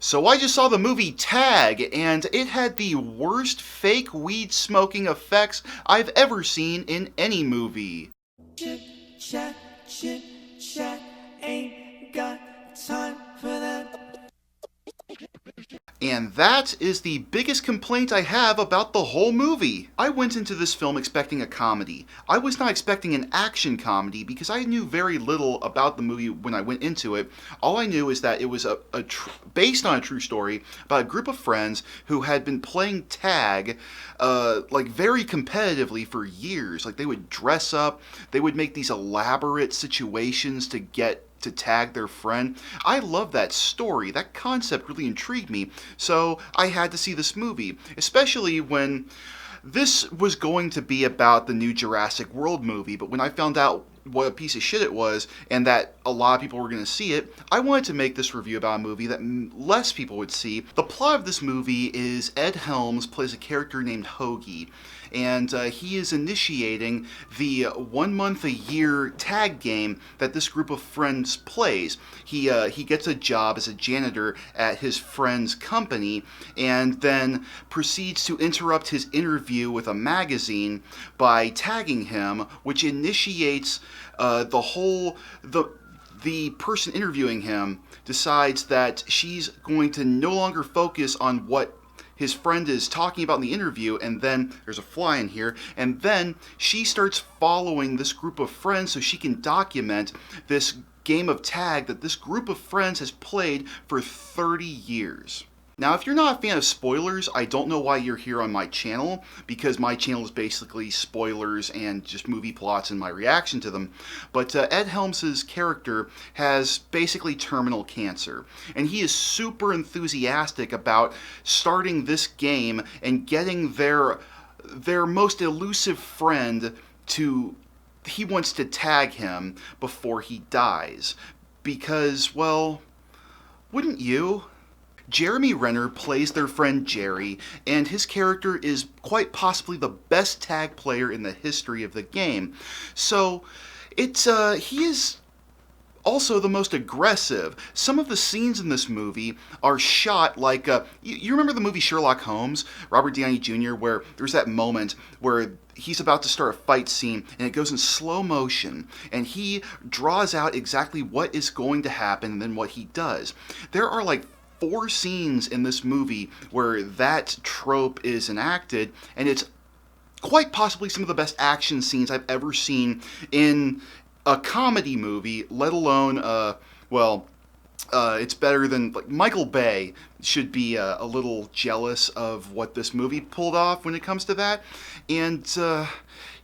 So I just saw the movie Tag, and it had the worst fake weed smoking effects I've ever seen in any movie. Chit chat, chit chat, ain't got time for that. And that is the biggest complaint I have about the whole movie. I went into this film expecting a comedy. I was not expecting an action comedy because I knew very little about the movie when I went into it. All I knew is that it was based on a true story about a group of friends who had been playing tag like very competitively for years. Like they would dress up, they would make these elaborate situations to tag their friend. I love that story. That concept really intrigued me. So I had to see this movie, especially when this was going to be about the new Jurassic World movie, but when I found out what a piece of shit it was and that a lot of people were going to see it, I wanted to make this review about a movie that less people would see. The plot of this movie is Ed Helms plays a character named Hoagie, and he is initiating the 1 month a year tag game that this group of friends plays. He gets a job as a janitor at his friend's company and then proceeds to interrupt his interview with a magazine by tagging him, which initiates the person interviewing him decides that she's going to no longer focus on what his friend is talking about in the interview, and then there's a fly in here, and then she starts following this group of friends so she can document this game of tag that this group of friends has played for 30 years. Now, if you're not a fan of spoilers, I don't know why you're here on my channel, because my channel is basically spoilers and just movie plots and my reaction to them. But Ed Helms' character has basically terminal cancer, and he is super enthusiastic about starting this game and getting their most elusive friend he wants to tag him before he dies. Because, well, wouldn't you? Jeremy Renner plays their friend Jerry, and his character is quite possibly the best tag player in the history of the game. So, he is also the most aggressive. Some of the scenes in this movie are shot like you remember the movie Sherlock Holmes, Robert Downey Jr., where there's that moment where he's about to start a fight scene and it goes in slow motion and he draws out exactly what is going to happen and then what he does. There are like 4 scenes in this movie where that trope is enacted, and it's quite possibly some of the best action scenes I've ever seen in a comedy movie, let alone, it's better than, like, Michael Bay should be a little jealous of what this movie pulled off when it comes to that, and,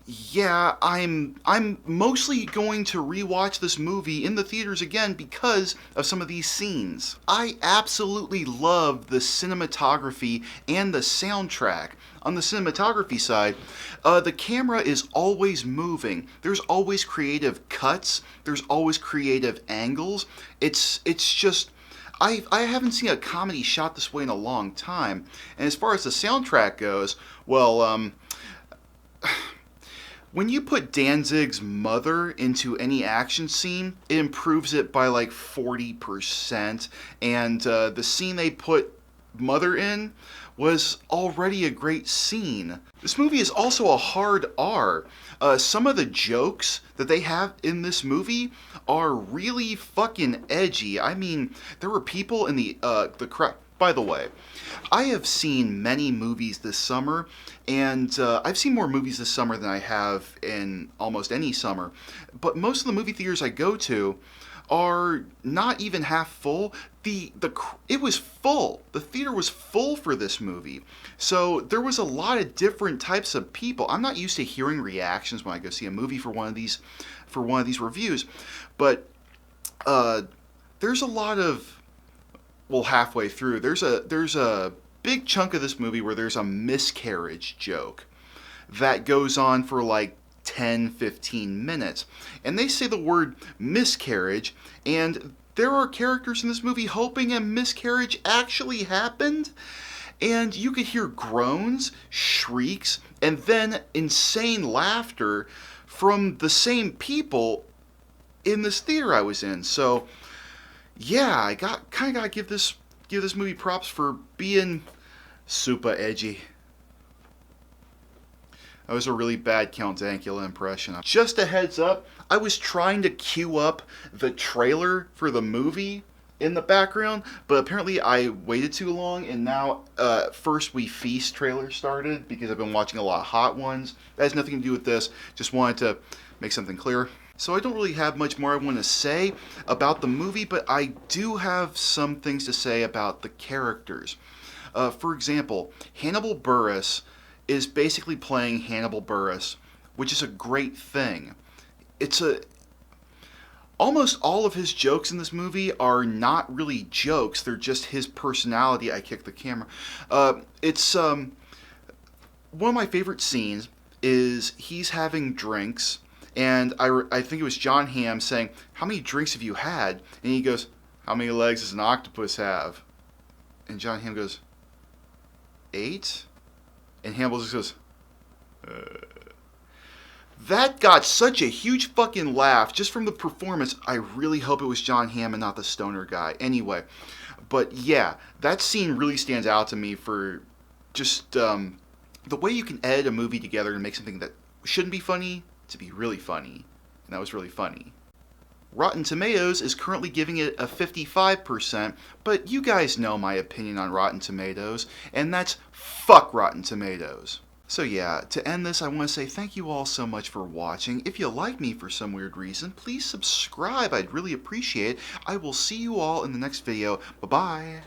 yeah, I'm mostly going to rewatch this movie in the theaters again because of some of these scenes. I absolutely love the cinematography and the soundtrack. On the cinematography side, the camera is always moving. There's always creative cuts. There's always creative angles. It's just I haven't seen a comedy shot this way in a long time. And as far as the soundtrack goes, well, when you put Danzig's Mother into any action scene, it improves it by like 40%. And the scene they put Mother in was already a great scene. This movie is also a hard R. Some of the jokes that they have in this movie are really fucking edgy. I mean, there were people in the crowd. By the way, I have seen many movies this summer, and I've seen more movies this summer than I have in almost any summer. But most of the movie theaters I go to are not even half full. It was full. The theater was full for this movie. So there was a lot of different types of people. I'm not used to hearing reactions when I go see a movie for one of these reviews, but there's a lot of, well, halfway through, there's a big chunk of this movie where there's a miscarriage joke that goes on for like 10-15 minutes. And they say the word miscarriage, and there are characters in this movie hoping a miscarriage actually happened. And you could hear groans, shrieks, and then insane laughter from the same people in this theater I was in. So, yeah, I kind of got to give this give this movie props for being super edgy. That was a really bad Count Dankula impression. Just a heads up, I was trying to queue up the trailer for the movie in the background, but apparently I waited too long, and now First We Feast trailer started because I've been watching a lot of Hot Ones. That has nothing to do with this. Just wanted to make something clear. So I don't really have much more I want to say about the movie, but I do have some things to say about the characters. For example, Hannibal Buress is basically playing Hannibal Buress, which is a great thing. Almost all of his jokes in this movie are not really jokes, they're just his personality. I kicked the camera. One of my favorite scenes is he's having drinks, and I think it was John Hamm saying, "How many drinks have you had?" And he goes, "How many legs does an octopus have?" And John Hamm goes, "8?" And Hannibal just goes, That got such a huge fucking laugh just from the performance. I really hope it was John Hamm and not the stoner guy. Anyway, but yeah, that scene really stands out to me for just the way you can edit a movie together and make something that shouldn't be funny to be really funny. And that was really funny. Rotten Tomatoes is currently giving it a 55%, but you guys know my opinion on Rotten Tomatoes, and that's fuck Rotten Tomatoes. So yeah, to end this, I want to say thank you all so much for watching. If you like me for some weird reason, please subscribe. I'd really appreciate it. I will see you all in the next video. Bye-bye.